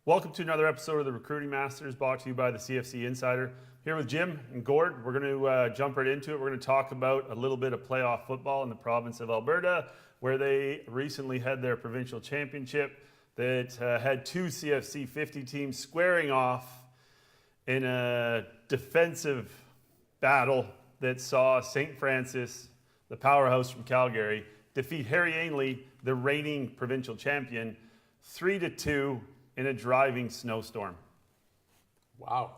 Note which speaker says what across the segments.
Speaker 1: Welcome to another episode of the Recruiting Masters, brought to you by the CFC Insider. Here with Jim and Gord. We're going to jump right into it. We're going to talk about a little bit of playoff football in the province of Alberta, where they recently had their provincial championship that had two CFC50 teams squaring off in a defensive battle that saw St. Francis, the powerhouse from Calgary, defeat Harry Ainley, the reigning provincial champion, 3-2 in a driving snowstorm.
Speaker 2: Wow.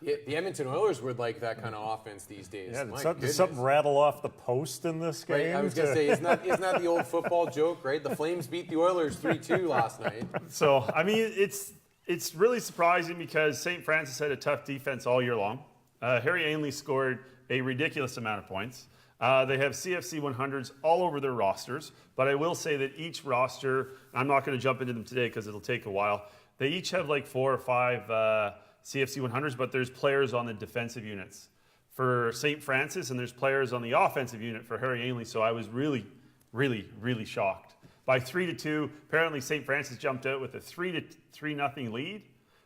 Speaker 2: The Edmonton Oilers would like that kind of offense these days.
Speaker 3: Yeah, did something rattle off the post in this game?
Speaker 2: Right, I was going to say, isn't that the old football joke, right? The Flames beat the Oilers 3-2 last night.
Speaker 1: So, I mean, it's really surprising because St. Francis had a tough defense all year long. Harry Ainley scored a ridiculous amount of points. They have CFC 100s all over their rosters, but I will say that each roster, I'm not going to jump into them today because it'll take a while, they each have like 4 or 5 CFC 100s, but there's players on the defensive units for St. Francis, and there's players on the offensive unit for Harry Ainley, so I was really, really, really shocked. By 3-2, apparently St. Francis jumped out with a 3-0 lead,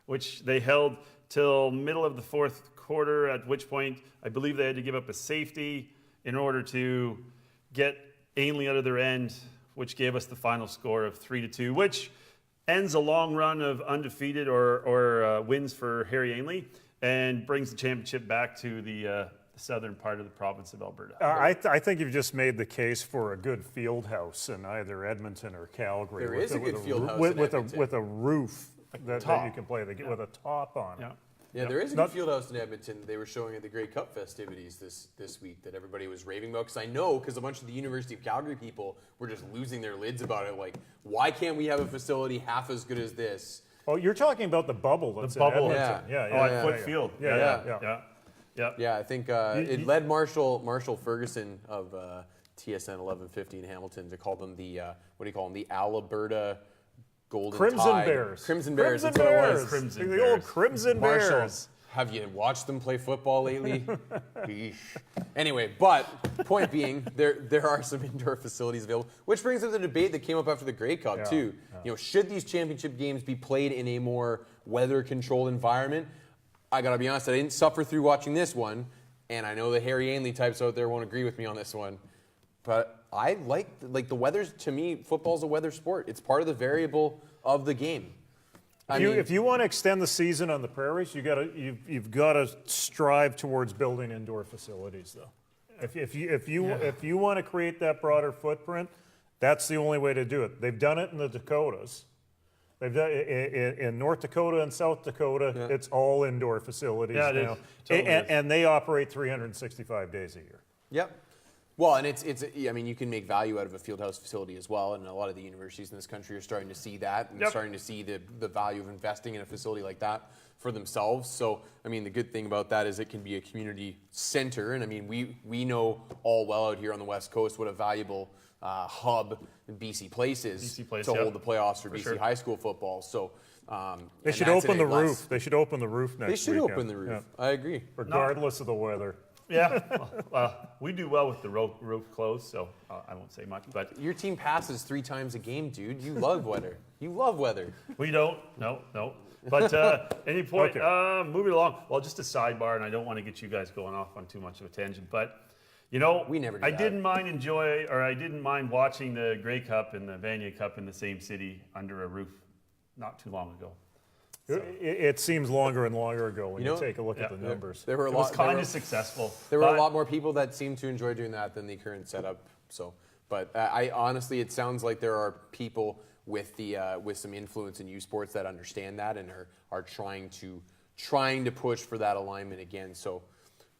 Speaker 1: which they held till middle of the fourth quarter, at which point I believe they had to give up a safety in order to get Ainley out of their end, which gave us the final score of 3-2, which ends a long run of undefeated or wins for Harry Ainley and brings the championship back to the southern part of the province of Alberta.
Speaker 3: I think you've just made the case for a good field house in either Edmonton or Calgary.
Speaker 2: There is a good field house
Speaker 3: with
Speaker 2: a
Speaker 3: roof that you can play with a top on it.
Speaker 2: Yeah, there is a good field house in Edmonton. They were showing at the Grey Cup festivities this week that everybody was raving about. Because I know, because a bunch of the University of Calgary people were just losing their lids about it. Like, why can't we have a facility half as good as this?
Speaker 3: Oh, you're talking about the bubble that's
Speaker 1: The bubble,
Speaker 3: in Edmonton.
Speaker 1: at Foot Field.
Speaker 2: Yeah, I think it led Marshall Ferguson of TSN 1150 in Hamilton to call them the the Alberta Golden
Speaker 3: Crimson
Speaker 2: Tide.
Speaker 3: Bears.
Speaker 2: Crimson Bears.
Speaker 3: Crimson
Speaker 2: That's what it was.
Speaker 1: Crimson
Speaker 3: the
Speaker 1: Bears.
Speaker 3: old Crimson
Speaker 2: Marshall,
Speaker 3: Bears.
Speaker 2: have you watched them play football lately? Anyway, but point being, there are some indoor facilities available, which brings up the debate that came up after the Grey Cup too. Yeah. You know, should these championship games be played in a more weather-controlled environment? I gotta be honest, I didn't suffer through watching this one, and I know the Harry Ainley types out there won't agree with me on this one, but I like the weather's, to me, football's a weather sport. It's part of the variable of the game.
Speaker 3: If you want to extend the season on the prairies, you've got to strive towards building indoor facilities, though. If you want to create that broader footprint, that's the only way to do it. They've done it in the Dakotas. They've done in North Dakota and South Dakota. Yeah. It's all indoor facilities now, and they operate 365 days a year.
Speaker 2: Yep. Well, and it's I mean, you can make value out of a fieldhouse facility as well, and a lot of the universities in this country are starting to see that and starting to see the value of investing in a facility like that for themselves. So, I mean, the good thing about that is it can be a community center, and I mean, we know all well out here on the West Coast what a valuable hub BC Place is to hold the playoffs for BC high school football. So
Speaker 3: they should open the roof. They should open the roof next week.
Speaker 2: They should open the roof. Yeah. I agree.
Speaker 3: Regardless of the weather.
Speaker 1: Yeah, we do well with the roof closed, so I won't say much. But
Speaker 2: your team passes 3 times a game, dude. You love weather. You love weather.
Speaker 1: We don't. No. But any point, moving along. Well, just a sidebar, and I don't want to get you guys going off on too much of a tangent, but you know, I didn't mind watching the Grey Cup and the Vanier Cup in the same city under a roof not too long ago.
Speaker 3: So. It seems longer and longer ago when you take a look at the numbers.
Speaker 1: It was kind of successful.
Speaker 2: There were a lot more people that seemed to enjoy doing that than the current setup. So, but I honestly, it sounds like there are people with some influence in youth sports that understand that and are trying to push for that alignment again. So,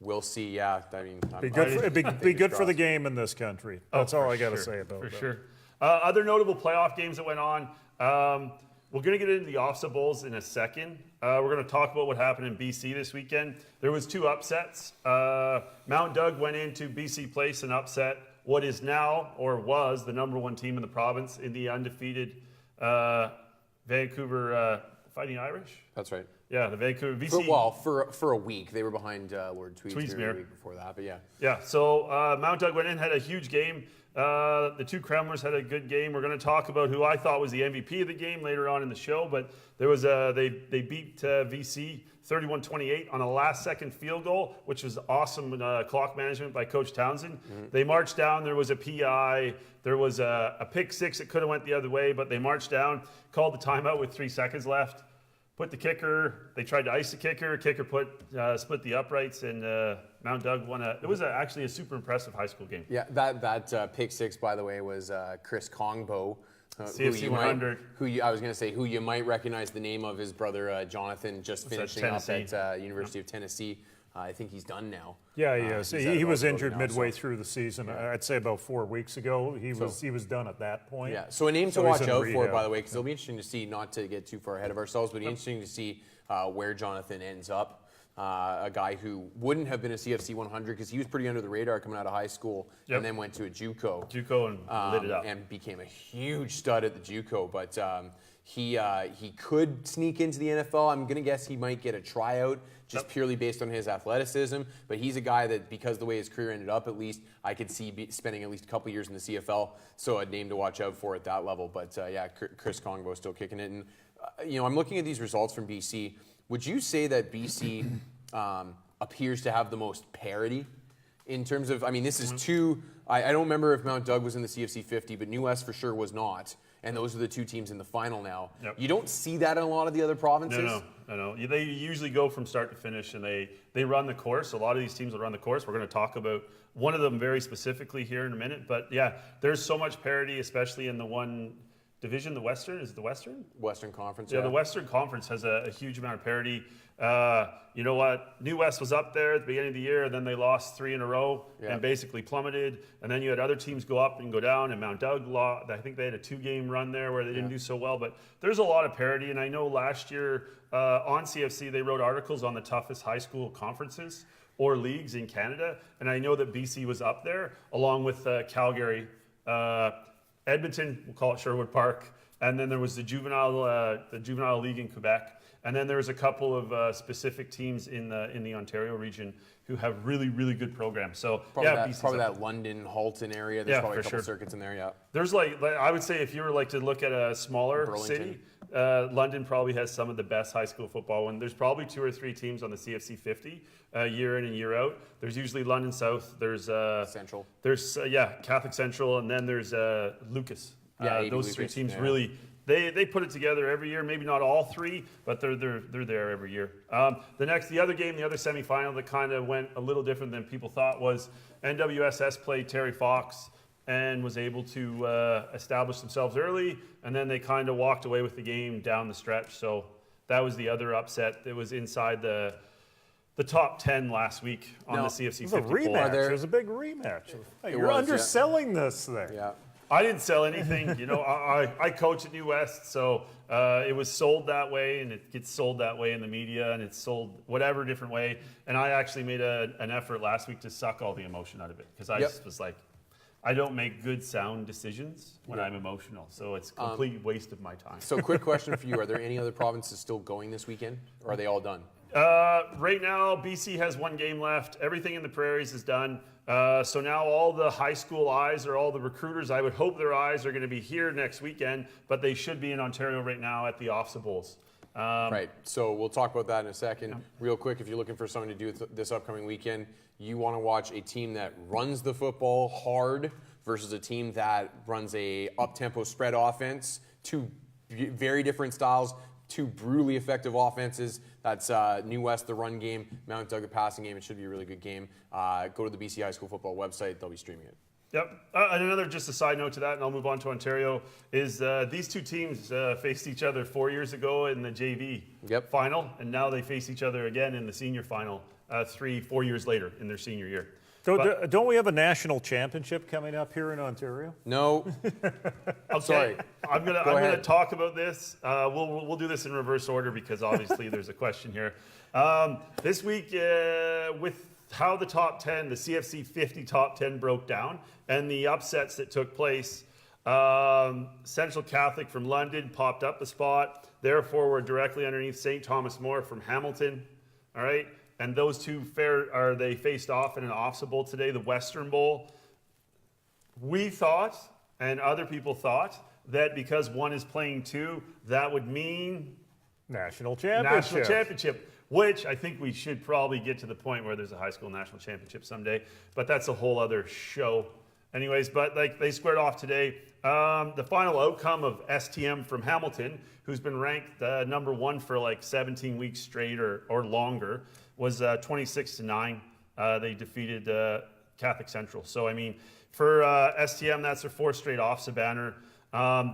Speaker 2: we'll see. Yeah, I mean,
Speaker 3: it'd be good for the game in this country. That's all I got to say about
Speaker 1: that.
Speaker 3: For
Speaker 1: sure. Other notable playoff games that went on. We're going to get into the OFSA Bowls in a second. We're going to talk about what happened in BC this weekend. There was 2 upsets. Mount Doug went into BC Place and upset what is now or was the #1 team in the province in the undefeated Vancouver Fighting Irish.
Speaker 2: That's right.
Speaker 1: Yeah, the Vancouver VC.
Speaker 2: For a week. They were behind Lord Tweedsmuir the week before that, but yeah.
Speaker 1: Yeah, so Mount Doug went in, had a huge game. The two Kremlers had a good game. We're going to talk about who I thought was the MVP of the game later on in the show, but there was they beat VC 31-28 on a last-second field goal, which was awesome clock management by Coach Townsend. They marched down. There was a PI. There was a pick six that could have went the other way, but they marched down, called the timeout with 3 seconds left, put the kicker. They tried to ice the kicker. Kicker split the uprights, and Mount Doug won it was actually a super impressive high school game.
Speaker 2: Yeah, that pick six, by the way, was Chris Kongbo.
Speaker 1: CFC100.
Speaker 2: I was going to say who you might recognize the name of his brother Jonathan, just finishing up at University of Tennessee. I think he's done now.
Speaker 3: Yeah, he is. He was injured midway through the season. I'd say about 4 weeks ago. He was done at that point.
Speaker 2: Yeah. So a name to watch out for, by the way, because it'll be interesting to see. Not to get too far ahead of ourselves, but it'll be interesting to see where Jonathan ends up. A guy who wouldn't have been a CFC 100 because he was pretty under the radar coming out of high school, and then went to a JUCO.
Speaker 1: And lit it up.
Speaker 2: And became a huge stud at the JUCO. But he could sneak into the NFL. I'm going to guess he might get a tryout just purely based on his athleticism. But he's a guy that, because the way his career ended up, at least, I could see spending at least a couple years in the CFL. So a name to watch out for at that level. But Chris Kongbo still kicking it. And, I'm looking at these results from BC. Would you say that BC appears to have the most parity in terms of, this is two, I don't remember if Mount Doug was in the CFC50, but New West for sure was not. And those are the two teams in the final now.
Speaker 1: Yep.
Speaker 2: You don't see that in a lot of the other provinces?
Speaker 1: No. They usually go from start to finish, and they run the course. A lot of these teams will run the course. We're going to talk about one of them very specifically here in a minute. But yeah, there's so much parity, especially in the one division, the Western. Is it the Western?
Speaker 2: Western Conference,
Speaker 1: yeah. The Western Conference has a huge amount of parity. You know what? New West was up there at the beginning of the year, and then they lost 3 in a row and basically plummeted. And then you had other teams go up and go down, and Mount Doug lost. I think they had a 2-game run there where they didn't do so well. But there's a lot of parity, and I know last year on CFC they wrote articles on the toughest high school conferences or leagues in Canada, and I know that BC was up there along with Calgary. Edmonton, we'll call it Sherwood Park, and then there was the juvenile league in Quebec, and then there was a couple of specific teams in the Ontario region who have really, really good programs. So
Speaker 2: probably that London, Halton area. There's probably a couple circuits in there. Yeah.
Speaker 1: There's like I would say if you were to look at a smaller city, London probably has some of the best high school football. And there's probably 2 or 3 teams on the CFC50 year in and year out. There's usually London South. There's
Speaker 2: Central.
Speaker 1: There's Catholic Central, and then there's Lucas. Those 3 teams really. They put it together every year. Maybe not all 3, but they're there every year. The other game, the other semifinal that kind of went a little different than people thought was NWSS played Terry Fox and was able to establish themselves early, and then they kind of walked away with the game down the stretch. So that was the other upset that was inside the top 10 last week on the CFC50
Speaker 3: It was a rematch. It was a big rematch. You're underselling this thing.
Speaker 2: Yeah.
Speaker 1: I didn't sell anything. I coach at New West, so it was sold that way, and it gets sold that way in the media, and it's sold whatever different way. And I actually made an effort last week to suck all the emotion out of it, because I was like, I don't make good sound decisions when I'm emotional, so it's a complete waste of my time.
Speaker 2: So quick question for you. Are there any other provinces still going this weekend, or are they all done?
Speaker 1: Right now, BC has 1 game left. Everything in the prairies is done. So now all the high school eyes, or all the recruiters, I would hope their eyes are going to be here next weekend, but they should be in Ontario right now at the Ofsa Bowls.
Speaker 2: Right. So we'll talk about that in a second. Real quick, if you're looking for something to do this upcoming weekend, you want to watch a team that runs the football hard versus a team that runs a up-tempo spread offense. 2 very different styles. 2 brutally effective offenses. That's New West, the run game, Mount Doug, the passing game. It should be a really good game. Go to the BC High School Football website. They'll be streaming it.
Speaker 1: Yep. And another, just a side note to that, and I'll move on to Ontario, is these 2 teams faced each other 4 years ago in the JV final, and now they face each other again in the senior final 4 years later in their senior year.
Speaker 3: So don't we have a national championship coming up here in Ontario?
Speaker 2: No.
Speaker 1: Okay.
Speaker 2: Sorry.
Speaker 1: I'm gonna talk about this. We'll do this in reverse order because obviously there's a question here. This week with how the top 10, the CFC50 top 10 broke down, and the upsets that took place. Central Catholic from London popped up a spot. Therefore, we're directly underneath St. Thomas More from Hamilton. All right. And those 2 they faced off in an Ofsa Bowl today, the Western Bowl. we thought, and other people thought, that because one is playing two, that would mean
Speaker 3: National championship.
Speaker 1: Which I think we should probably get to the point where there's a high school national championship someday, but that's a whole other show. Anyways, but like they squared off today. The final outcome of STM from Hamilton, who's been ranked number one for like 17 weeks straight or longer, was 26-9. They defeated Catholic Central. So I mean, for STM, that's their fourth straight OFSA banner.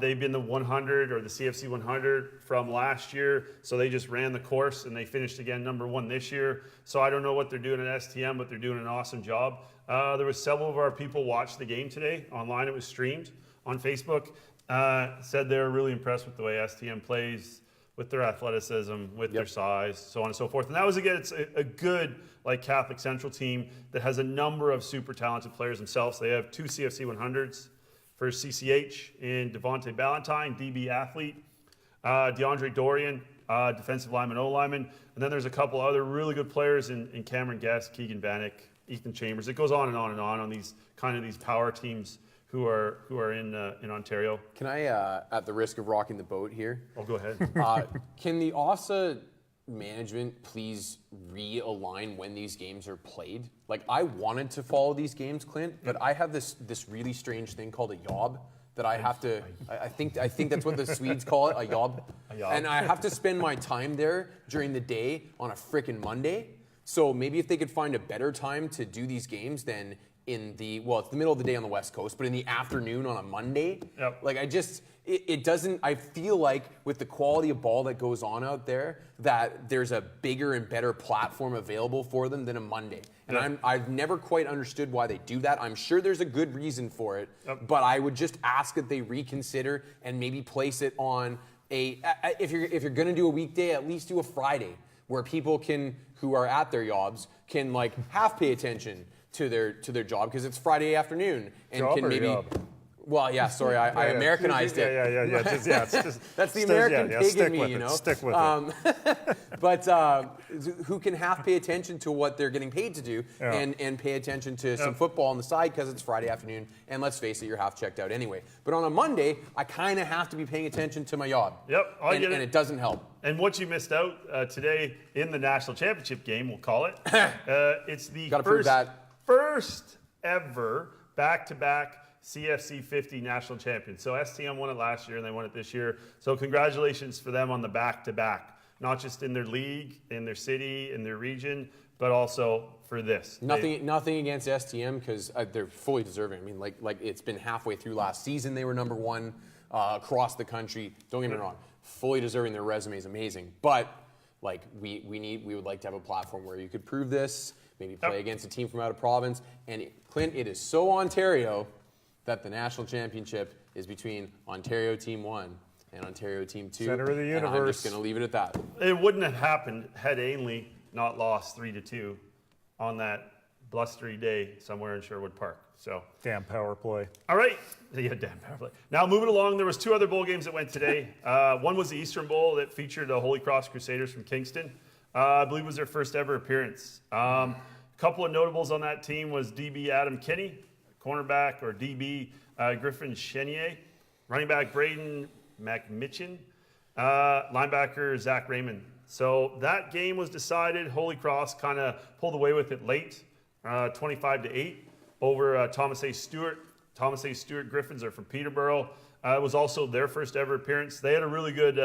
Speaker 1: They've been the 100 or the CFC 100 from last year, so they just ran the course and they finished again number one this year. So I don't know what they're doing at STM, but they're doing an awesome job. There was several of our people watched the game today online. It was streamed on Facebook. Said they were really impressed with the way STM plays, with their athleticism, with their size, so on and so forth. And that was against a good like Catholic Central team that has a number of super talented players themselves. They have two CFC 100s. For CCH in Devontae Ballantyne, DB athlete, DeAndre Dorian, defensive lineman, O-lineman, and then there's a couple other really good players in Cameron Guest, Keegan Bannock, Ethan Chambers. It goes on and on and on these kind of these power teams who are in Ontario.
Speaker 2: Can I, at the risk of rocking the boat here?
Speaker 1: Oh, go ahead.
Speaker 2: Can the OSSA management please realign when these games are played? Like, I wanted to follow these games, Clint, but I have this really strange thing called a yob that I have to. I think that's what the Swedes call it, a yob. And I have to spend my time there during the day on a frickin' Monday. So maybe if they could find a better time to do these games than in it's the middle of the day on the West Coast, but in the afternoon on a Monday.
Speaker 1: Yep.
Speaker 2: Like it doesn't, I feel like with the quality of ball that goes on out there, that there's a bigger and better platform available for them than a Monday. And I've never quite understood why they do that. I'm sure there's a good reason for it, but I would just ask that they reconsider and maybe place it on if you're going to do a weekday, at least do a Friday where people who are at their jobs can like half pay attention to their job because it's Friday afternoon and
Speaker 3: job
Speaker 2: can maybe.
Speaker 3: Job?
Speaker 2: Well, yeah, sorry, I Americanized it.
Speaker 3: Yeah.
Speaker 2: That's the American pig in me, you know.
Speaker 3: Stick with it.
Speaker 2: But who can half pay attention to what they're getting paid to do and pay attention to some football on the side because it's Friday afternoon, and let's face it, you're half checked out anyway. But on a Monday, I kind of have to be paying attention to my job.
Speaker 1: Yep, I get it.
Speaker 2: And it doesn't help.
Speaker 1: And what you missed out today in the national championship game, we'll call it, it's the first ever back-to-back CFC50 national champion. So STM won it last year and they won it this year. So congratulations for them on the back-to-back, not just in their league, in their city, in their region, but also for this.
Speaker 2: Nothing against STM because they're fully deserving. I mean, like it's been halfway through last season. They were number one across the country. Don't get me wrong, fully deserving. Their resume is amazing, but like we would like to have a platform where you could prove this. Maybe play against a team from out of province. And Clint, it is so Ontario that the national championship is between Ontario Team 1 and Ontario Team 2.
Speaker 3: Center of the universe.
Speaker 2: And I'm just going to leave it at that.
Speaker 1: It wouldn't have happened had Ainley not lost 3-2 on that blustery day somewhere in Sherwood Park. So
Speaker 3: Damn power play.
Speaker 1: All right. Yeah, damn power play. Now moving along, there was two other bowl games that went today. One was the Eastern Bowl that featured the Holy Cross Crusaders from Kingston. I believe it was their first ever appearance. A couple of notables on that team was DB Adam Kinney, cornerback or DB Griffin Chenier, running back Braden McMitchin, linebacker Zach Raymond. So that game was decided. Holy Cross kind of pulled away with it late, 25-8 over Thomas A. Stewart. Thomas A. Stewart Griffins are from Peterborough. It was also their first ever appearance. They had a really good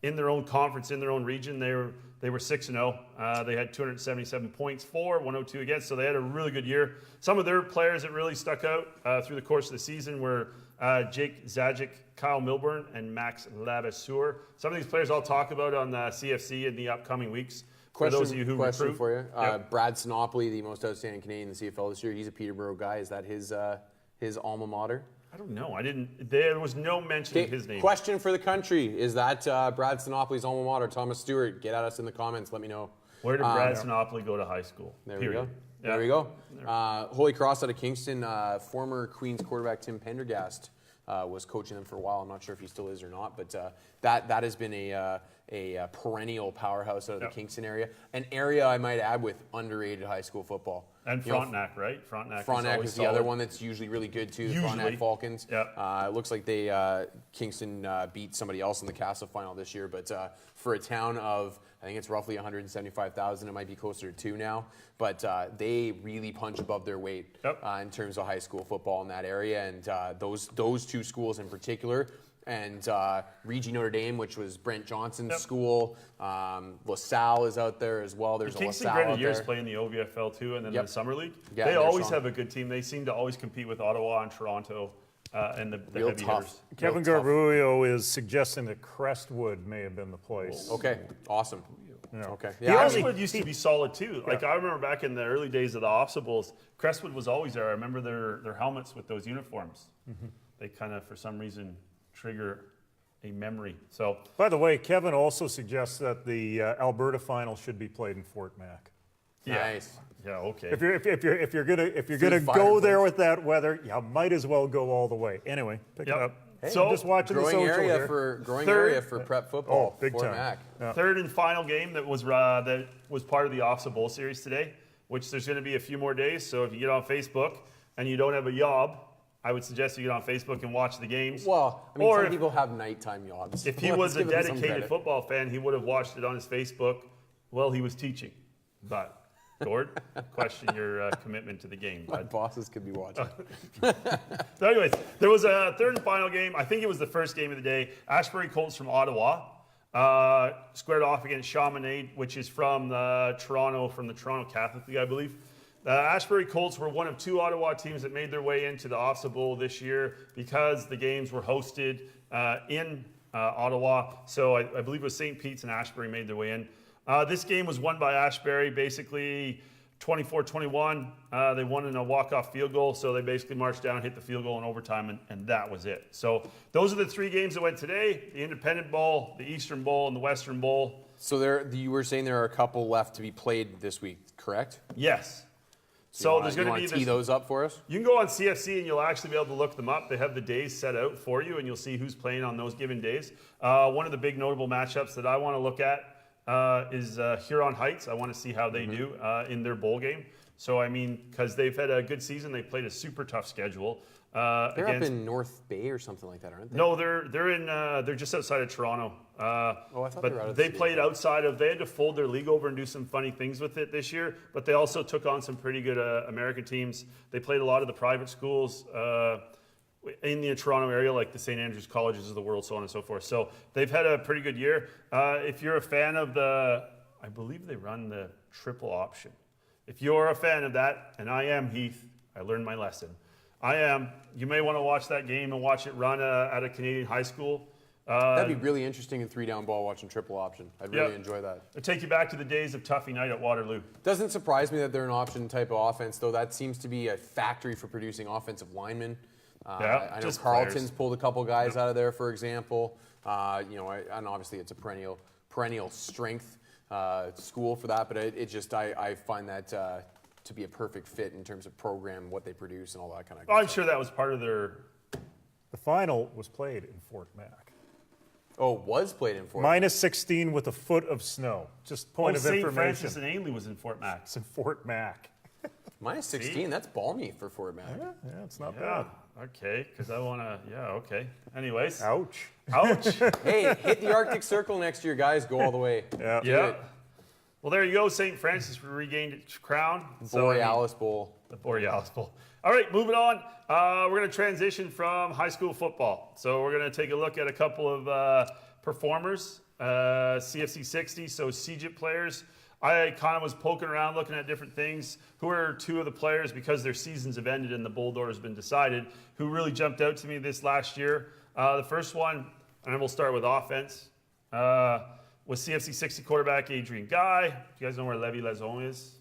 Speaker 1: in their own conference, in their own region. They were 6-0. They had 277 points for, 102 against, so they had a really good year. Some of their players that really stuck out through the course of the season were Jake Zajic, Kyle Milburn, and Max Labasseur. Some of these players I'll talk about on the CFC in the upcoming weeks. For those of you who recruit.
Speaker 2: For you. Brad Sinopoli, the most outstanding Canadian in the CFL this year, he's a Peterborough guy. Is that his alma mater?
Speaker 1: I don't know. There was no mention of his name.
Speaker 2: Question for the country. Is that Brad Sinopoli's alma mater, Thomas Stewart? Get at us in the comments. Let me know.
Speaker 1: Where did Brad Sinopoli go to high school?
Speaker 2: There we go. There we go. Holy Cross out of Kingston, former Queens quarterback Tim Pendergast was coaching them for a while. I'm not sure if he still is or not, but that has been a perennial powerhouse out of the Kingston area. An area, I might add, with underrated high school football.
Speaker 1: And Frontenac, right?
Speaker 2: Frontenac is the other one that's usually really good too. The Frontenac Falcons.
Speaker 1: Yeah.
Speaker 2: It looks like Kingston beat somebody else in the Castle final this year, but for a town of, I think it's roughly 175,000, it might be closer to 2 now, but they really punch above their weight in terms of high school football in that area, and those 2 schools in particular. And Regi Notre Dame, which was Brent Johnson's school. LaSalle is out there as well. There's a
Speaker 1: Kingston
Speaker 2: LaSalle out
Speaker 1: Grenadiers
Speaker 2: there.
Speaker 1: play in the OVFL too, and then the Summer League.
Speaker 2: Yeah,
Speaker 1: they always
Speaker 2: strong.
Speaker 1: have a good team. They seem to always compete with Ottawa and Toronto and the
Speaker 2: Real
Speaker 1: heavy
Speaker 2: tough.
Speaker 1: hitters.
Speaker 3: Kevin Garbullo is suggesting that Crestwood may have been the place.
Speaker 2: Okay, awesome.
Speaker 3: Yeah.
Speaker 2: Okay.
Speaker 3: He
Speaker 2: Yeah,
Speaker 1: Crestwood used to be solid too. Like I remember back in the early days of the OFSA Bowls, Crestwood was always there. I remember their helmets with those uniforms. They kind of, for some reason, trigger a memory. So,
Speaker 3: By the way, Kevin also suggests that the Alberta final should be played in Fort Mac.
Speaker 2: Nice.
Speaker 1: yeah, okay.
Speaker 3: If you're gonna
Speaker 2: fire
Speaker 3: go there
Speaker 2: place.
Speaker 3: with that weather, you might as well go all the way. Anyway, pick it up.
Speaker 1: So,
Speaker 3: I'm just watching the
Speaker 2: Growing
Speaker 3: social
Speaker 2: area
Speaker 3: here.
Speaker 2: for prep football.
Speaker 3: big
Speaker 2: Fort
Speaker 3: time.
Speaker 2: Mac.
Speaker 3: Yeah.
Speaker 1: Third and final game that was part of the OFSA Bowl series today, which there's going to be a few more days. So if you get on Facebook and you don't have a job, I would suggest you get on Facebook and watch the games.
Speaker 2: Well, I mean,
Speaker 1: Or
Speaker 2: some
Speaker 1: if-
Speaker 2: people have nighttime jobs.
Speaker 1: If he
Speaker 2: Let's
Speaker 1: was a
Speaker 2: give him some
Speaker 1: dedicated
Speaker 2: credit.
Speaker 1: football fan, he would have watched it on his Facebook while he was teaching. But, Gord, question your commitment to the game.
Speaker 2: My
Speaker 1: But.
Speaker 2: bosses could be watching.
Speaker 1: So anyways, there was a third and final game. I think it was the first game of the day. Ashbury Colts from Ottawa squared off against Chamonix, which is from the Toronto Catholic League, I believe. The Ashbury Colts were one of 2 Ottawa teams that made their way into the OFSA Bowl this year because the games were hosted in Ottawa. So I believe it was St. Pete's and Ashbury made their way in. This game was won by Ashbury, basically 24-21. They won in a walk-off field goal, so they basically marched down, hit the field goal in overtime, and that was it. So those are the 3 games that went today: the Independent Bowl, the Eastern Bowl, and the Western Bowl.
Speaker 2: So you were saying there are a couple left to be played this week, correct?
Speaker 1: Yes. So there's going to be
Speaker 2: tee those up for us?
Speaker 1: You can go on CFC and you'll actually be able to look them up. They have the days set out for you, and you'll see who's playing on those given days. One of the big notable matchups that I want to look at is Huron Heights. I want to see how they do in their bowl game. So, I mean, because they've had a good season, they played a super tough schedule.
Speaker 2: They're up in North Bay or something like that, aren't they?
Speaker 1: No, they're just outside of Toronto.
Speaker 2: I thought they were out of the
Speaker 1: they
Speaker 2: city.
Speaker 1: played outside of. They had to fold their league over and do some funny things with it this year. But they also took on some pretty good American teams. They played a lot of the private schools in the Toronto area, like the St. Andrews Colleges of the world, so on and so forth. So they've had a pretty good year. If you're a fan of I believe they run the triple option. If you're a fan of that, and I am, Heath, I learned my lesson. I am. You may want to watch that game and watch it run at a Canadian high school.
Speaker 2: That'd be really interesting in 3-down ball watching triple option. I'd really enjoy that.
Speaker 1: It'll take you back to the days of Tuffy Night at Waterloo.
Speaker 2: Doesn't surprise me that they're an option type of offense, though. That seems to be a factory for producing offensive linemen. I know
Speaker 1: just
Speaker 2: Carleton's
Speaker 1: players.
Speaker 2: pulled a couple guys out of there, for example. And obviously it's a perennial strength school for that, but I find that to be a perfect fit in terms of program, what they produce, and all that kind of.
Speaker 1: I'm sure that was part of their.
Speaker 3: The final was played in Fort Mac.
Speaker 2: Oh, was played in Fort.
Speaker 3: Minus 16 with a foot of snow. Just point of
Speaker 1: St.
Speaker 3: information.
Speaker 1: Francis and Ainley was in Fort Mac.
Speaker 3: It's in Fort Mac.
Speaker 2: Minus 16. That's balmy for Fort Mac.
Speaker 3: Yeah, it's not
Speaker 1: Yeah.
Speaker 3: bad.
Speaker 1: Okay, because I want to. Yeah. Okay. Anyways.
Speaker 3: Ouch.
Speaker 1: Ouch.
Speaker 2: Hey, hit the Arctic Circle next year, guys. Go all the way.
Speaker 3: Yeah.
Speaker 1: Yeah. Well, there you go. St. Francis regained its crown.
Speaker 2: Borealis Bowl.
Speaker 1: The Borealis Bowl. All right, moving on. We're going to transition from high school football. So we're going to take a look at a couple of performers, CFC50, so CJIP players. I kind of was poking around looking at different things. Who are 2 of the players, because their seasons have ended and the bowl door has been decided, who really jumped out to me this last year? The first one, and we'll start with offense, was CFC60 quarterback Adrian Guy. Do you guys know where Lévis-Lauzon is?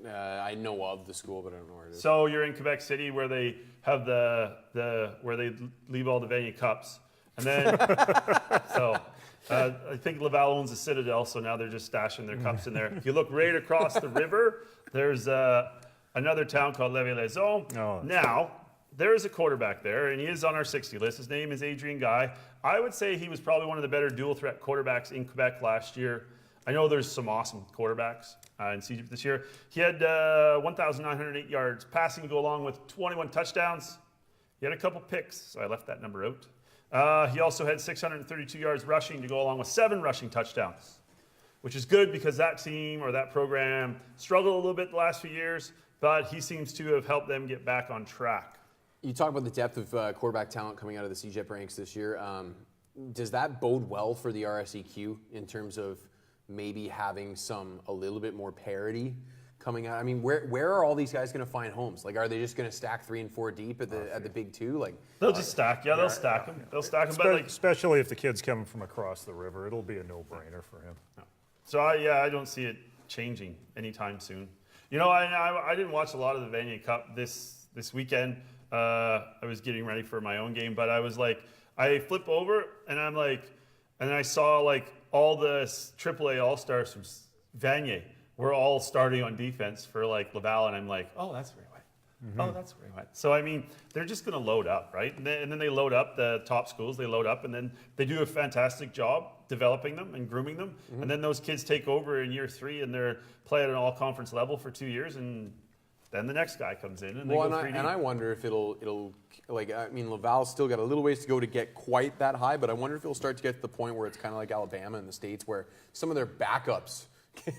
Speaker 2: I know of the school, but I don't know where it is.
Speaker 1: So you're in Quebec City, where they have where they leave all the Vanier cups, and then I think Laval owns the Citadel, so now they're just stashing their cups in there. If you look right across the river, there's another town called Lévis-Lauzon.
Speaker 3: Oh.
Speaker 1: Now there is a quarterback there, and he is on our 60 list. His name is Adrian Guy. I would say he was probably one of the better dual threat quarterbacks in Quebec last year. I know there's some awesome quarterbacks in CJIP this year. He had 1,908 yards passing to go along with 21 touchdowns. He had a couple picks, so I left that number out. He also had 632 yards rushing to go along with 7 rushing touchdowns, which is good because that team or that program struggled a little bit the last few years, but he seems to have helped them get back on track.
Speaker 2: You talk about the depth of quarterback talent coming out of the CJIP ranks this year. Does that bode well for the RSEQ in terms of maybe having a little bit more parity coming out? I mean, where are all these guys going to find homes? Like, are they just going to stack 3 and 4 deep at the Big Two? Like,
Speaker 1: they'll just stack. Yeah, they'll stack them. They'll stack them. But like,
Speaker 3: especially if the kid's coming from across the river, it'll be a no-brainer for him.
Speaker 1: so I don't see it changing anytime soon. You know, I didn't watch a lot of the Vanier Cup this weekend. I was getting ready for my own game, but I was like, I flip over and I'm like, and I saw like all the AAA All-Stars from Vanier were all starting on defense for like Laval, and I'm like, oh, that's where he went. Oh, that's where he went. So I mean, they're just going to load up, right? And then they load up the top schools. They load up, and then they do a fantastic job developing them and grooming them. And then those kids take over in year 3, and they're playing at an all-conference level for 2 years, and then the next guy comes in, and they go 3D.
Speaker 2: And I wonder if it'll like, I mean, Laval's still got a little ways to go to get quite that high, but I wonder if it'll start to get to the point where it's kind of like Alabama in the States, where some of their backups.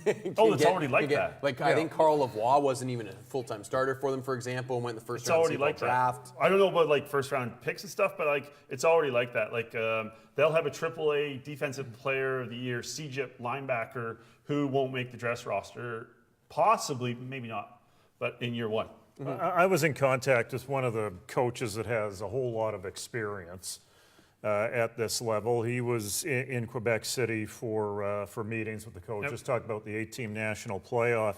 Speaker 1: It's already like that.
Speaker 2: Like, I think Carl Lavoie wasn't even a full-time starter for them, for example, and went in the first
Speaker 1: It's
Speaker 2: round
Speaker 1: already
Speaker 2: of the
Speaker 1: like
Speaker 2: draft.
Speaker 1: that. I don't know about like first round picks and stuff, but like it's already like that. Like they'll have a AAA defensive player of the year, CJIP linebacker, who won't make the dress roster, possibly, maybe not, but in year 1.
Speaker 3: I was in contact with one of the coaches that has a whole lot of experience at this level. He was in Quebec City for meetings with the coaches, talked about the 8-team national playoff.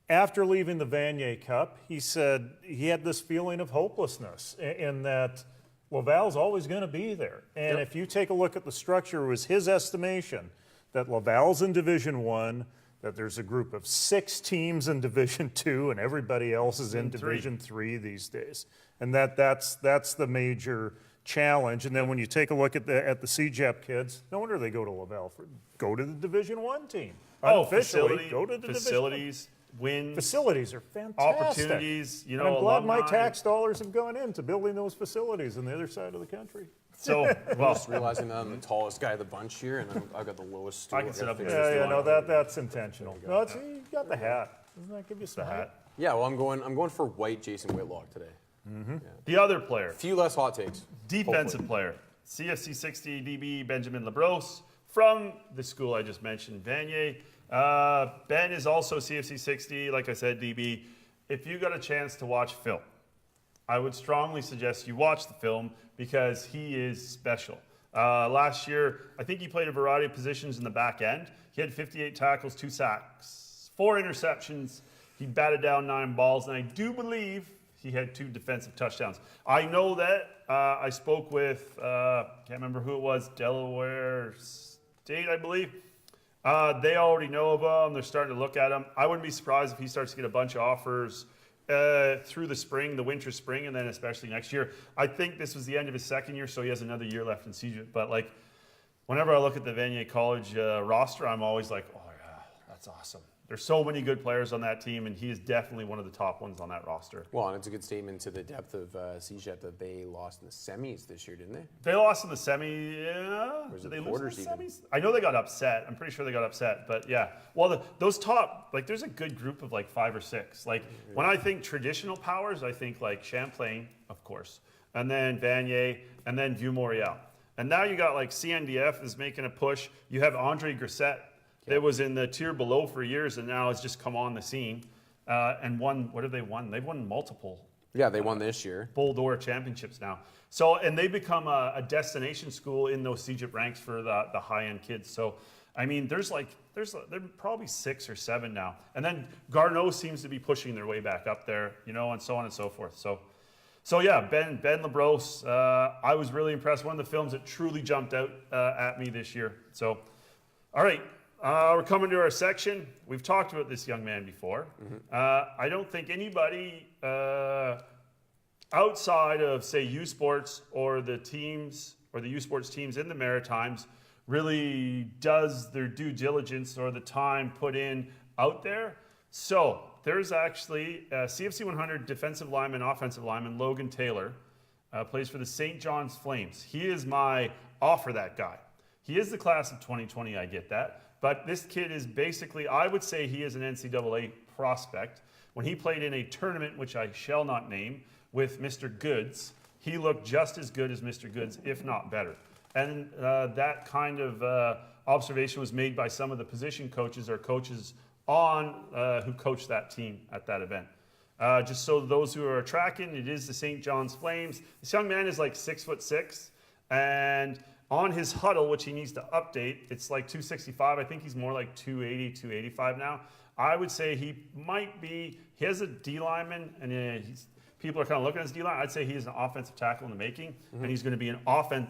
Speaker 3: After leaving the Vanier Cup, he said he had this feeling of hopelessness in that Laval's always going to be there. And if you take a look at the structure, it was his estimation that Laval's in Division 1, that there's a group of 6 teams in Division 2, and everybody else is in Division 3 these days. And that's the major challenge. And then when you take a look at the CJEP kids, no wonder they go to Laval. Go to the Division 1 team. Unofficially, go to the
Speaker 1: facilities, wins,
Speaker 3: facilities are fantastic.
Speaker 1: Opportunities, you know,
Speaker 3: and I'm glad my
Speaker 1: alumni.
Speaker 3: tax dollars have gone into building those facilities on the other side of the country.
Speaker 1: So,
Speaker 2: I'm
Speaker 1: well,
Speaker 2: just realizing that I'm the tallest guy of the bunch here, and I've got the lowest stool.
Speaker 1: I can sit up here.
Speaker 3: Yeah, no, that's intentional. No, you got the hat. Doesn't that give you some hat?
Speaker 2: Yeah, well, I'm going for white Jason Whitlock today.
Speaker 1: the other player,
Speaker 2: Few less hot takes.
Speaker 1: defensive player, CFC60 DB Benjamin Labrosse from the school I just mentioned, Vanier. Ben is also CFC60, like I said, DB. If you got a chance to watch film, I would strongly suggest you watch the film because he is special. Last year, I think he played a variety of positions in the back end. He had 58 tackles, 2 sacks, 4 interceptions. He batted down 9 balls, and I do believe he had 2 defensive touchdowns. I know that. I spoke with, can't remember who it was, Delaware State, I believe. They already know of him. They're starting to look at him. I wouldn't be surprised if he starts to get a bunch of offers through the spring, the winter, spring, and then especially next year. I think this was the end of his second year, so he has another year left in CJIP. But like, whenever I look at the Vanier College roster, I'm always like, oh yeah, that's awesome. There's so many good players on that team, and he is definitely one of the top ones on that roster.
Speaker 2: Well, and it's a good statement to the depth of CJEP that they lost in the semis this year, didn't they?
Speaker 1: They lost in the semi. Yeah. Did they lose in the semis? I know they got upset. I'm pretty sure they got upset. But yeah. Well, those top, like, there's a good group of like 5 or 6. Like, when I think traditional powers, I think like Champlain, of course, and then Vanier, and then Vieux-Montréal. And now you got like CNDF is making a push. You have Andre Grissett. That was in the tier below for years, and now has just come on the scene and won. What have they won? They've won multiple.
Speaker 2: Yeah, they won this year.
Speaker 1: Bull D'Or championships now. So, and they become a destination school in those CJIP ranks for the high-end kids. So, I mean, there's probably 6 or 7 now. And then Garneau seems to be pushing their way back up there, you know, and so on and so forth. So yeah, Ben Labrosse, I was really impressed. One of the films that truly jumped out at me this year. So, all right. We're coming to our section. We've talked about this young man before. I don't think anybody outside of, say, U Sports or the teams or the U Sports teams in the Maritimes really does their due diligence or the time put in out there. So there's actually a CFC 100 defensive lineman, offensive lineman, Logan Taylor, plays for the St. John's Flames. He is my offer that guy. He is the class of 2020, I get that. But this kid is basically, I would say he is an NCAA prospect. When he played in a tournament, which I shall not name, with Mr. Goods, he looked just as good as Mr. Goods, if not better. And that kind of observation was made by some of the position coaches or coaches on who coached that team at that event. Just so those who are tracking, it is the St. John's Flames. This young man is like 6'6", and on his huddle, which he needs to update, it's like 265. I think he's more like 280, 285 now. I would say he might be, he has a D lineman, and people are kind of looking at his D line. I'd say he is an offensive tackle in the making, and he's going to be an awesome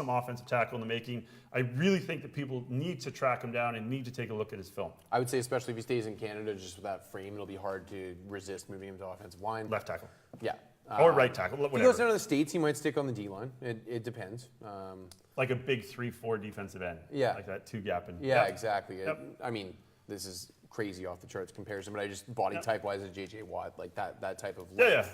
Speaker 1: offensive tackle in the making. I really think that people need to track him down and need to take a look at his film.
Speaker 2: I would say, especially if he stays in Canada, just with that frame, it'll be hard to resist moving him to offensive line.
Speaker 1: Left tackle.
Speaker 2: Yeah.
Speaker 1: Or right tackle, whatever.
Speaker 2: If he goes down to the States, he might stick on the D-line. It depends.
Speaker 1: Like a big 3-4 defensive end.
Speaker 2: Yeah.
Speaker 1: Like that two-gap.
Speaker 2: Yeah, exactly.
Speaker 1: Yep.
Speaker 2: I mean, this is crazy off the charts comparison, but I just body type-wise as J.J. Watt, like that type of length.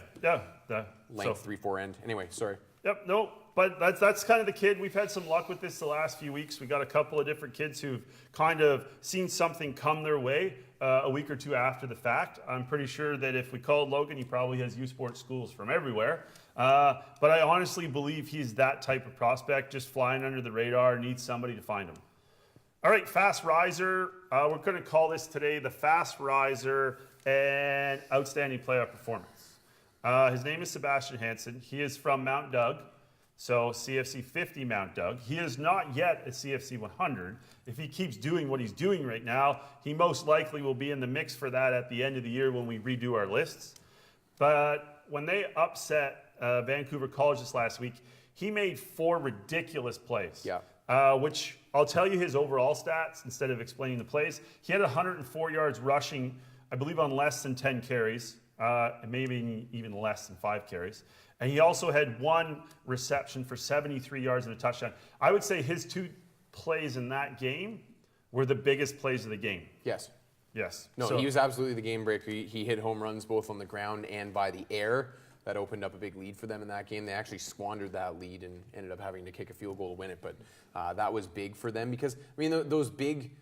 Speaker 1: Length,
Speaker 2: 3-4 end. Anyway, sorry.
Speaker 1: Yep, no, but that's kind of the kid. We've had some luck with this the last few weeks. We got a couple of different kids who've kind of seen something come their way a week or two after the fact. I'm pretty sure that if we called Logan, he probably has U Sports schools from everywhere. But I honestly believe he's that type of prospect, just flying under the radar, needs somebody to find him. All right, fast riser. We're going to call this today the fast riser and outstanding playoff performance. His name is Sebastian Hansen. He is from Mount Doug, so CFC50 Mount Doug. He is not yet a CFC 100. If he keeps doing what he's doing right now, he most likely will be in the mix for that at the end of the year when we redo our lists. But when they upset Vancouver College this last week, he made 4 ridiculous plays.
Speaker 2: Yeah.
Speaker 1: Which I'll tell you his overall stats instead of explaining the plays. He had 104 yards rushing, I believe, on less than 10 carries. Maybe even less than 5 carries. And he also had 1 reception for 73 yards and a touchdown. I would say his 2 plays in that game were the biggest plays of the game.
Speaker 2: Yes.
Speaker 1: Yes.
Speaker 2: No, he was absolutely the game breaker. He hit home runs both on the ground and by the air. That opened up a big lead for them in that game. They actually squandered that lead and ended up having to kick a field goal to win it. But that was big for them because, I mean, those big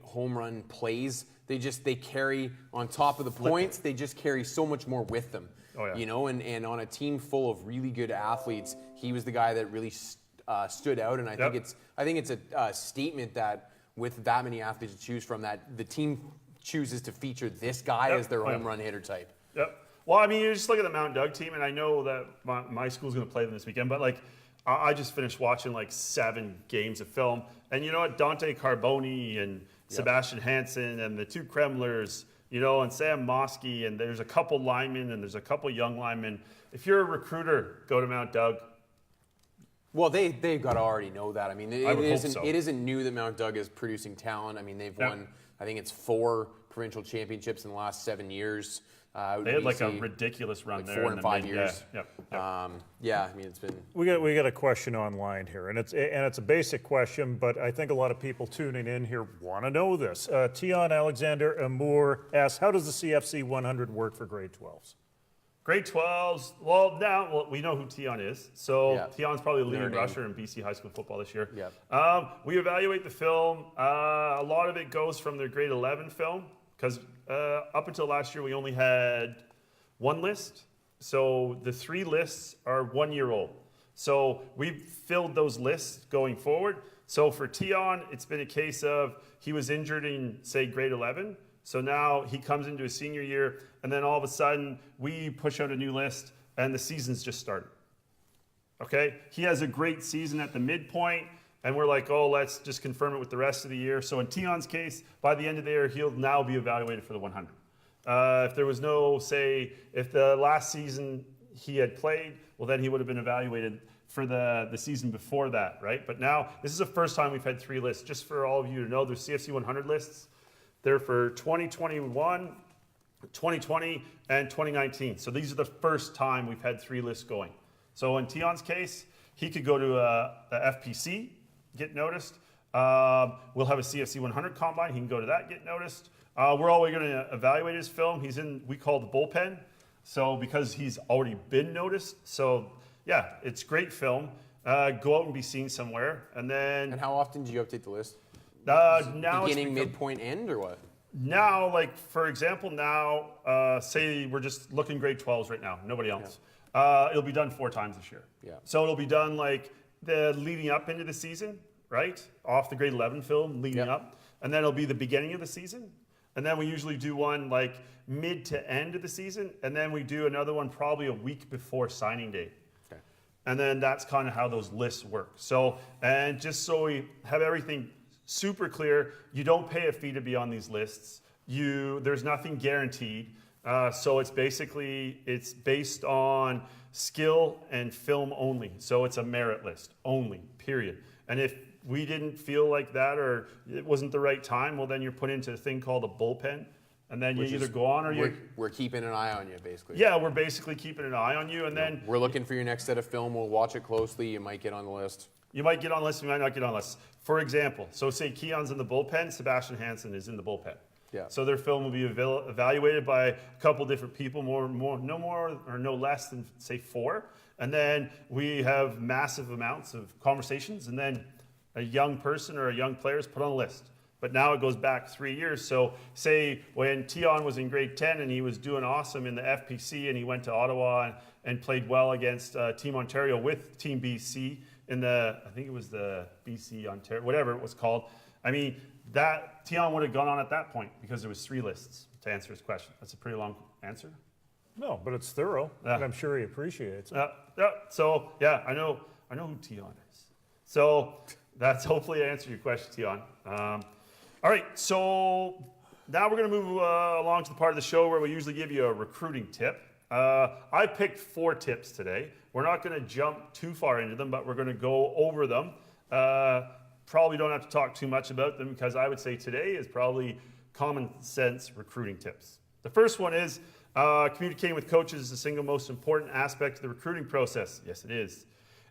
Speaker 2: home run plays, they carry on top of the points. They just carry so much more with them.
Speaker 1: Oh, yeah.
Speaker 2: You know, and on a team full of really good athletes, he was the guy that really stood out. And I think it's a statement that with that many athletes to choose from, that the team chooses to feature this guy as their home run hitter type.
Speaker 1: Yep. Well, I mean, you just look at the Mount Doug team, and I know that my school's going to play them this weekend, but like, I just finished watching like 7 games of film, and you know what? Dante Carboni and Sebastian Hansen and the 2 Kremlers, you know, and Sam Mosky, and there's a couple linemen and there's a couple young linemen. If you're a recruiter, go to Mount Doug.
Speaker 2: Well, they've got to already know that. I mean, it isn't new that Mount Doug is producing talent. I mean, they've won, I think it's 4 provincial championships in the last 7 years.
Speaker 1: They had like a ridiculous run
Speaker 2: like
Speaker 1: there.
Speaker 2: 4 and 5 years.
Speaker 1: Yep.
Speaker 2: I mean, it's been.
Speaker 3: We got a question online here, and it's a basic question, but I think a lot of people tuning in here want to know this. Tion Alexander Amour asks, how does the CFC 100 work for grade 12s?
Speaker 1: Grade 12s, well, we know who Tion is. So Tion's probably the leading rusher in BC high school football this year. We evaluate the film. A lot of it goes from their grade 11 film, because up until last year, we only had 1 list. So the 3 lists are 1 year old. So we've filled those lists going forward. So for Tion, it's been a case of he was injured in, say, grade 11. So now he comes into his senior year, and then all of a sudden, we push out a new list, and the season's just started. Okay? He has a great season at the midpoint, and we're like, oh, let's just confirm it with the rest of the year. So in Tion's case, by the end of the year, he'll now be evaluated for the 100. If there was no, say, if the last season he had played, well, then he would have been evaluated for the season before that, right? But now, this is the first time we've had 3 lists. Just for all of you to know, there's CFC 100 lists. They're for 2021, 2020, and 2019. So these are the first time we've had 3 lists going. So in Tion's case, he could go to a FPC, get noticed. We'll have a CFC 100 combine. He can go to that, get noticed. We're always going to evaluate his film. He's in, we call the bullpen. So because he's already been noticed. So yeah, it's great film. Go out and be seen somewhere. And then.
Speaker 2: And how often do you update the list?
Speaker 1: Now
Speaker 2: beginning, midpoint, end, or what?
Speaker 1: Now, like for example, now say we're just looking grade 12s right now. Nobody else. Yeah. It'll be done 4 times this year.
Speaker 2: Yeah.
Speaker 1: So it'll be done like the leading up into the season, right? Off the grade 11 film leading up, and then it'll be the beginning of the season, and then we usually do one like mid to end of the season, and then we do another one probably a week before signing day. Okay. And then that's kind of how those lists work. So, and just so we have everything super clear, you don't pay a fee to be on these lists. There's nothing guaranteed. So it's based on skill and film only. So it's a merit list only, period. And if we didn't feel like that or it wasn't the right time, well, then you're put into a thing called a bullpen. And then you either go on or
Speaker 2: we're keeping an eye on you, basically.
Speaker 1: Yeah, we're basically keeping an eye on you. And then
Speaker 2: we're looking for your next set of film. We'll watch it closely. You might get on the list.
Speaker 1: You might get on the list, you might not get on the list. For example, so say Keon's in the bullpen, Sebastian Hansen is in the bullpen.
Speaker 2: Yeah.
Speaker 1: So their film will be evaluated by a couple different people, no more or no less than say 4. And then we have massive amounts of conversations, and then a young person or a young player is put on a list. But now it goes back 3 years. So say when Tion was in grade 10 and he was doing awesome in the FPC and he went to Ottawa and played well against Team Ontario with Team BC in I think it was the BC Ontario, whatever it was called. I mean, that Tion would have gone on at that point because there was 3 lists to answer his question. That's a pretty long answer.
Speaker 3: No, but it's thorough, and I'm sure he appreciates it.
Speaker 1: So yeah, I know who Tion is. So that's hopefully I answered your question, Tion. All right, so now we're going to move along to the part of the show where we usually give you a recruiting tip. I picked 4 tips today. We're not going to jump too far into them, but we're going to go over them. Probably don't have to talk too much about them because I would say today is probably common sense recruiting tips. The first one is communicating with coaches is the single most important aspect of the recruiting process. Yes, it is.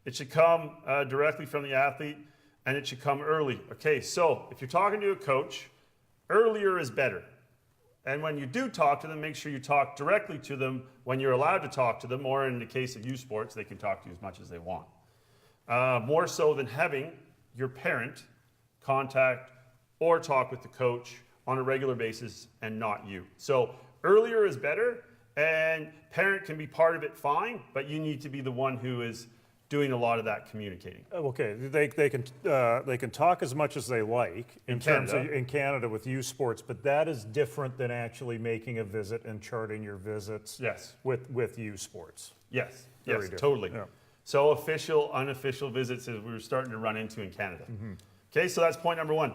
Speaker 1: It should come directly from the athlete, and it should come early. Okay, so if you're talking to a coach, earlier is better. And when you do talk to them, make sure you talk directly to them when you're allowed to talk to them, or in the case of U Sports, they can talk to you as much as they want. More so than having your parent contact or talk with the coach on a regular basis and not you. So earlier is better, and parent can be part of it fine, but you need to be the one who is doing a lot of that communicating.
Speaker 3: Okay, they can talk as much as they like in terms of in Canada with U Sports, but that is different than actually making a visit and charting your visits.
Speaker 1: Yes.
Speaker 3: With U Sports.
Speaker 1: Yes.
Speaker 3: Very
Speaker 1: yes,
Speaker 3: different.
Speaker 1: totally.
Speaker 3: Yeah.
Speaker 1: So official, unofficial visits is we're starting to run into in Canada. Mm-hmm. Okay, so that's point number 1.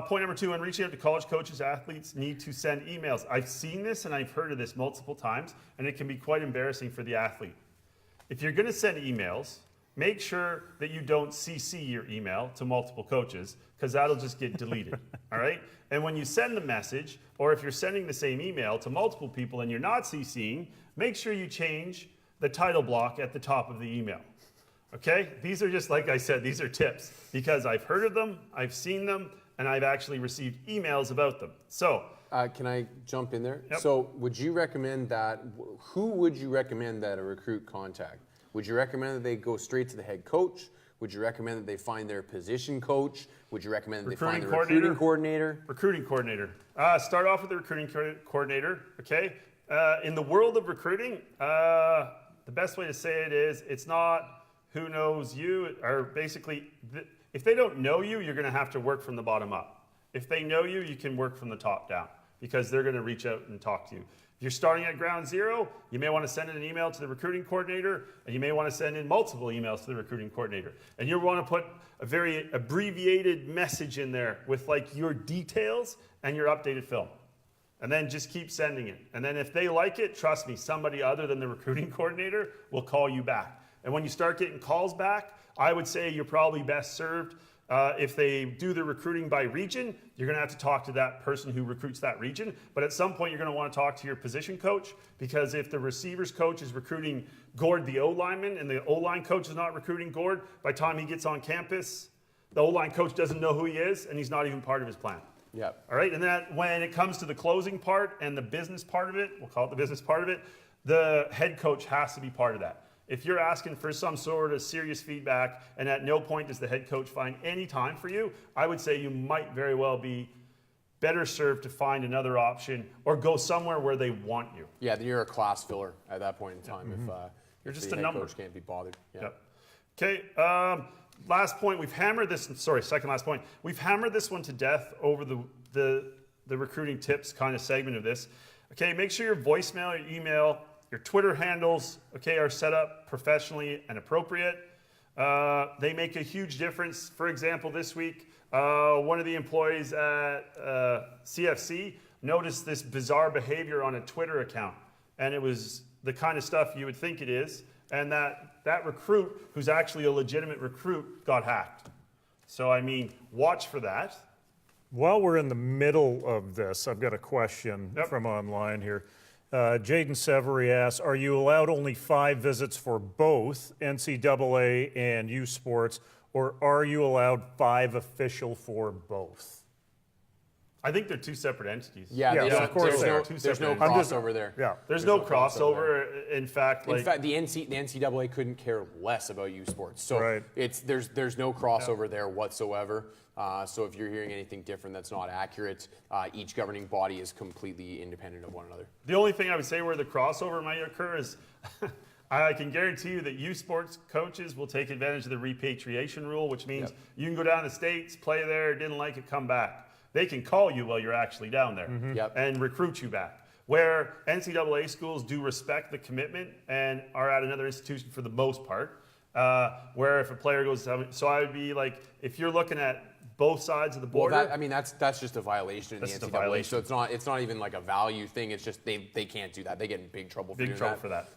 Speaker 1: Point number 2, when reaching out to college coaches, athletes need to send emails. I've seen this and I've heard of this multiple times, and it can be quite embarrassing for the athlete. If you're going to send emails, make sure that you don't CC your email to multiple coaches because that'll just get deleted, all right? And when you send the message, or if you're sending the same email to multiple people and you're not CCing, make sure you change the title block at the top of the email, okay? These are just, like I said, these are tips because I've heard of them, I've seen them, and I've actually received emails about them. So,
Speaker 2: can I jump in there?
Speaker 1: Yep.
Speaker 2: So would you recommend that, who would you recommend that a recruit contact? Would you recommend that they go straight to the head coach? Would you recommend that they find their position coach? Would you recommend that they find the recruiting coordinator?
Speaker 1: Recruiting coordinator. Start off with the recruiting coordinator, okay? In the world of recruiting, the best way to say it is it's not who knows you, or basically, if they don't know you, you're going to have to work from the bottom up. If they know you, you can work from the top down because they're going to reach out and talk to you. If you're starting at ground zero, you may want to send in an email to the recruiting coordinator, and you may want to send in multiple emails to the recruiting coordinator. And you'll want to put a very abbreviated message in there with like your details and your updated film. And then just keep sending it. And then if they like it, trust me, somebody other than the recruiting coordinator will call you back. And when you start getting calls back, I would say you're probably best served if they do the recruiting by region, you're going to have to talk to that person who recruits that region. But at some point, you're going to want to talk to your position coach because if the receivers coach is recruiting Gord, the O-lineman, and the O-line coach is not recruiting Gord, by the time he gets on campus, The O-line coach doesn't know who he is, and he's not even part of his plan.
Speaker 2: Yeah.
Speaker 1: All right, and that when it comes to the closing part and the business part of it, we'll call it the business part of it, the head coach has to be part of that. If you're asking for some sort of serious feedback and at no point does the head coach find any time for you, I would say you might very well be better served to find another option or go somewhere where they want you.
Speaker 2: Yeah, then you're a class filler at that point in time if
Speaker 1: You're just
Speaker 2: the
Speaker 1: a
Speaker 2: head
Speaker 1: number.
Speaker 2: coach can't be bothered. Yeah.
Speaker 1: Yep. Okay, last point, we've hammered this, sorry, second last point. We've hammered this one to death over the recruiting tips kind of segment of this. Okay, make sure your voicemail, your email, your Twitter handles, okay, are set up professionally and appropriate. They make a huge difference. For example, this week, one of the employees at CFC noticed this bizarre behavior on a Twitter account, and it was the kind of stuff you would think it is, and that recruit, who's actually a legitimate recruit, got hacked. So, I mean, watch for that.
Speaker 3: While we're in the middle of this, I've got a question from online here. Jaden Severy asks, are you allowed only 5 visits for both NCAA and U Sports, or are you allowed 5 official for both?
Speaker 1: I think they're 2 separate entities.
Speaker 2: Yeah,
Speaker 3: of course they are.
Speaker 2: There's no crossover there.
Speaker 3: Yeah.
Speaker 1: There's no crossover. In fact,
Speaker 2: In fact, the NCAA couldn't care less about U Sports, so
Speaker 3: Right.
Speaker 2: there's no crossover there whatsoever. So if you're hearing anything different that's not accurate, each governing body is completely independent of one another.
Speaker 1: the only thing I would say where the crossover might occur is I can guarantee you that U Sports coaches will take advantage of the repatriation rule, which means you can go down to the States, play there, didn't like it, come back. They can call you while you're actually down there and recruit you back. Where NCAA schools do respect the commitment and are at another institution for the most part, where if a player goes, so I would be like, if you're looking at both sides of the border.
Speaker 2: Well, that's just a violation in the NCAA. So it's not even like a value thing. It's just they can't do that. They get in big trouble for doing that.
Speaker 1: for that.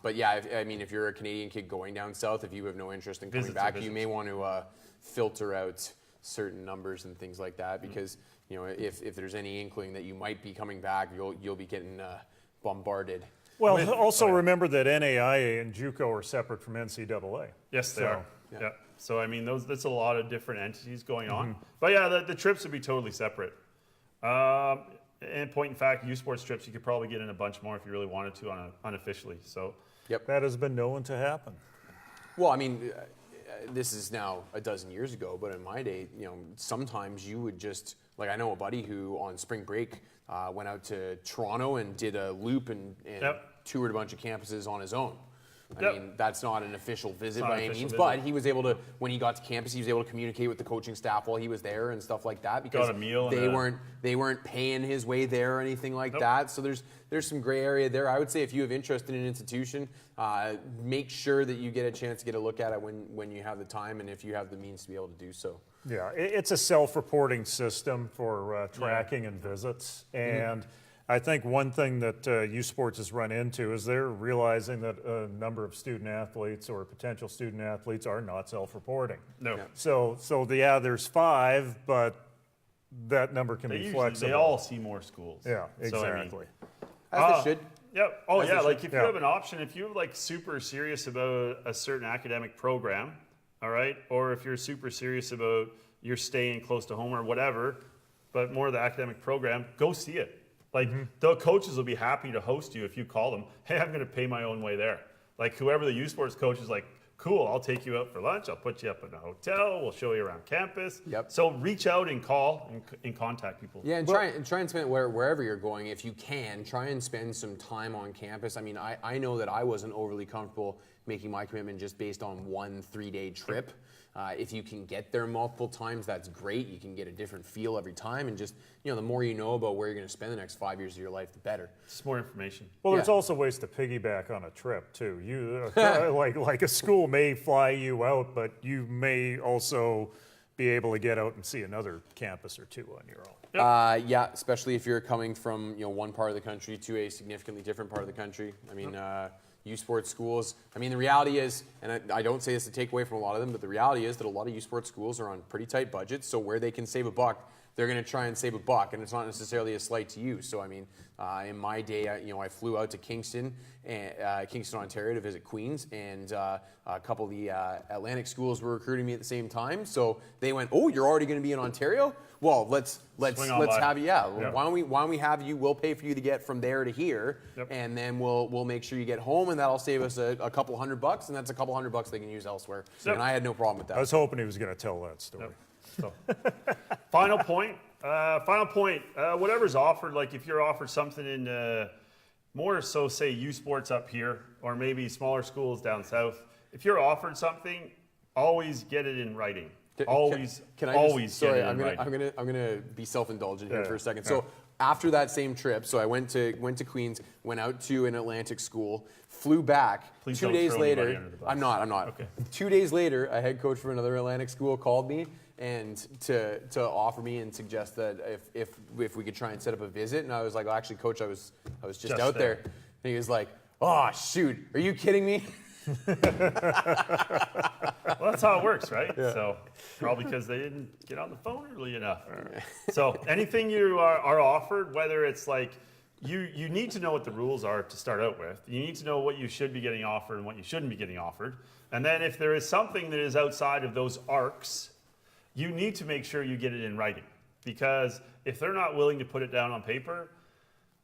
Speaker 2: But yeah, I mean, if you're a Canadian kid going down south, if you have no interest in coming back, you may want to filter out certain numbers and things like that, because you know if there's any inkling that you might be coming back, you'll be getting bombarded.
Speaker 3: Well, also remember that NAIA and JUCO are separate from NCAA.
Speaker 1: Yes, they are. Yeah. So I mean, that's a lot of different entities going on. But yeah, the trips would be totally separate. And point in fact, U Sports trips you could probably get in a bunch more if you really wanted to unofficially. So
Speaker 3: that has been known to happen.
Speaker 2: Well, I mean, this is now a dozen years ago, but in my day, you know, sometimes you would just, like, I know a buddy who on spring break went out to Toronto and did a loop and toured a bunch of campuses on his own. I mean, that's not an official visit by any means, but he was able to, when he got to campus, he was able to communicate with the coaching staff while he was there and stuff like that, because
Speaker 1: got a meal
Speaker 2: they weren't paying his way there or anything like that. So there's some gray area there. I would say if you have interest in an institution, make sure that you get a chance to get a look at it when you have the time and if you have the means to be able to do so.
Speaker 3: Yeah, it's a self-reporting system for tracking and visits, and I think one thing that U Sports has run into is they're realizing that a number of student athletes or potential student athletes are not self-reporting.
Speaker 1: No.
Speaker 3: Yeah. So there's 5, but that number can be flexible.
Speaker 1: They all see more schools.
Speaker 3: Yeah, exactly.
Speaker 1: So, I mean,
Speaker 2: As they should.
Speaker 1: Yeah. Oh,
Speaker 2: As
Speaker 1: yeah.
Speaker 2: they
Speaker 1: Like
Speaker 2: should.
Speaker 1: if you have an option, if you're like super serious about a certain academic program, all right, or if you're super serious about you're staying close to home or whatever, but more of the academic program, go see it. Like the coaches will be happy to host you if you call them. Hey, I'm going to pay my own way there. Like whoever the U Sports coach is, like, cool, I'll take you out for lunch. I'll put you up in a hotel. We'll show you around campus.
Speaker 2: Yep.
Speaker 1: So reach out and call and contact people.
Speaker 2: Yeah, and try and spend wherever you're going, if you can, try and spend some time on campus. I mean, I know that I wasn't overly comfortable making my commitment just based on one 3-day trip. If you can get there multiple times, that's great. You can get a different feel every time, and just, you know, the more you know about where you're going to spend the next 5 years of your life, the better.
Speaker 1: Just more information.
Speaker 3: Well, there's also ways to piggyback on a trip too. You like a school may fly you out, but you may also be able to get out and see another campus or two on your own.
Speaker 2: Yeah, especially if you're coming from, you know, one part of the country to a significantly different part of the country. I mean, U Sports schools, I mean, the reality is, and I don't say this to take away from a lot of them, but the reality is that a lot of U Sports schools are on pretty tight budgets, so where they can save a buck, they're going to try and save a buck, and it's not necessarily a slight to you. So I mean, in my day, I flew out to Kingston, Ontario, to visit Queens, and a couple of the Atlantic schools were recruiting me at the same time. So they went, "Oh, you're already going to be in Ontario? Well, let's have you. Yeah, yep. Why don't we have you? We'll pay for you to get from there to here, yep. And then we'll make sure you get home, and that'll save us a couple $100, and that's a couple $100 they can use elsewhere." Yep. And I had no problem with that.
Speaker 3: I was hoping he was going to tell that story.
Speaker 1: Yep. So, final point. Whatever's offered, like if you're offered something in more so, say U Sports up here, or maybe smaller schools down south. If you're offered something, always get it in writing. Always get it in writing.
Speaker 2: I'm gonna be self-indulgent here for a second. So after that same trip, so I went to Queens, went out to an Atlantic school, flew back.
Speaker 1: Please
Speaker 2: 2
Speaker 1: don't
Speaker 2: days
Speaker 1: throw
Speaker 2: later,
Speaker 1: anybody under the bus.
Speaker 2: I'm not.
Speaker 1: Okay.
Speaker 2: 2 days later, a head coach from another Atlantic school called me and to offer me and suggest that if we could try and set up a visit, and I was like, well, actually, coach, I was just out there. And he was like, "Oh shoot, are you kidding me?"
Speaker 1: Well, that's how it works, right? Yeah. So probably because they didn't get on the phone early enough. So anything you are offered, whether it's like you need to know what the rules are to start out with. You need to know what you should be getting offered and what you shouldn't be getting offered. And then if there is something that is outside of those arcs, you need to make sure you get it in writing. Because if they're not willing to put it down on paper,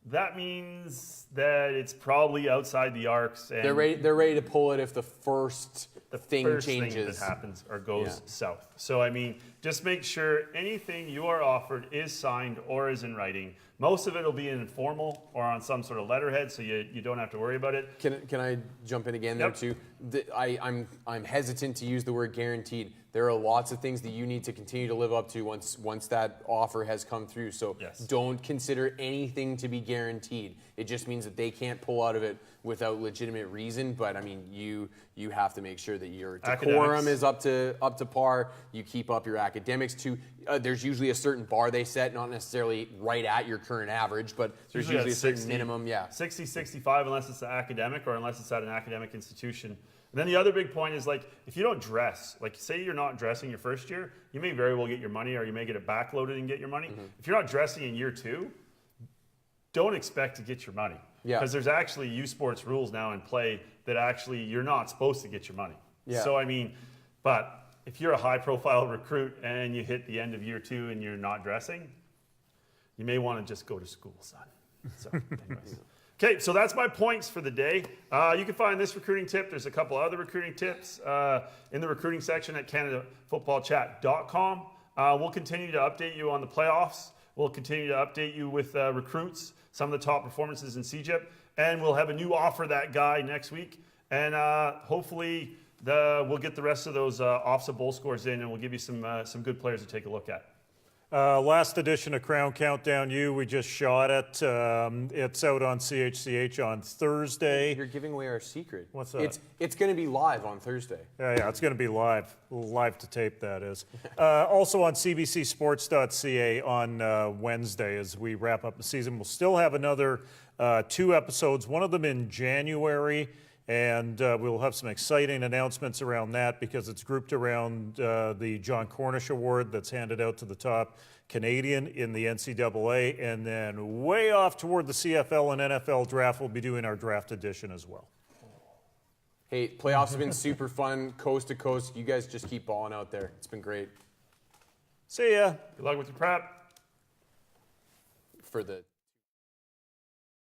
Speaker 1: that means that it's probably outside the arcs. And
Speaker 2: they're ready to pull it if the first thing changes.
Speaker 1: That happens or goes south. So, I mean, just make sure anything you are offered is signed or is in writing. Most of it will be informal or on some sort of letterhead, so you don't have to worry about it.
Speaker 2: Can I jump in again there too? I'm hesitant to use the word guaranteed. There are lots of things that you need to continue to live up to once that offer has come through. So don't consider anything to be guaranteed. It just means that they can't pull out of it without legitimate reason. But I mean, you have to make sure that your decorum is up to par. You keep up your academics too. There's usually a certain bar they set, not necessarily right at your current average, but there's usually a certain minimum.
Speaker 1: 60, 65, unless it's academic or unless it's at an academic institution. And then the other big point is, like, if you don't dress, like say you're not dressing your first year, you may very well get your money, or you may get it backloaded and get your money. Mm-hmm. If you're not dressing in year 2, don't expect to get your money. Because there's actually U Sports rules now in play that actually you're not supposed to get your money. Yeah. So, I mean, but if you're a high profile recruit and you hit the end of year 2 and you're not dressing, you may want to just go to school, son. So, anyways. Okay, so that's my points for the day. You can find this recruiting tip. There's a couple other recruiting tips in the recruiting section at CanadaFootballChat.com. We'll continue to update you on the playoffs. We'll continue to update you with recruits, some of the top performances in CJIP, and we'll have a new offer that guy next week. And hopefully we'll get the rest of those offset bowl scores in, and we'll give you some good players to take a look at.
Speaker 3: Last edition of Crown Countdown U, we just shot it. It's out on CHCH on Thursday.
Speaker 2: You're giving away our secret.
Speaker 3: What's that?
Speaker 2: It's going to be live on Thursday.
Speaker 3: Yeah, it's going to be live to tape, that is. Also on cbcsports.ca on Wednesday as we wrap up the season. We'll still have another 2 episodes, one of them in January. And we'll have some exciting announcements around that because it's grouped around the John Cornish Award that's handed out to the top Canadian in the NCAA. And then way off toward the CFL and NFL draft, we'll be doing our draft edition as well.
Speaker 2: Hey, playoffs have been super fun, coast to coast. You guys just keep balling out there. It's been great.
Speaker 3: See ya.
Speaker 1: Good luck with your prep.
Speaker 2: For the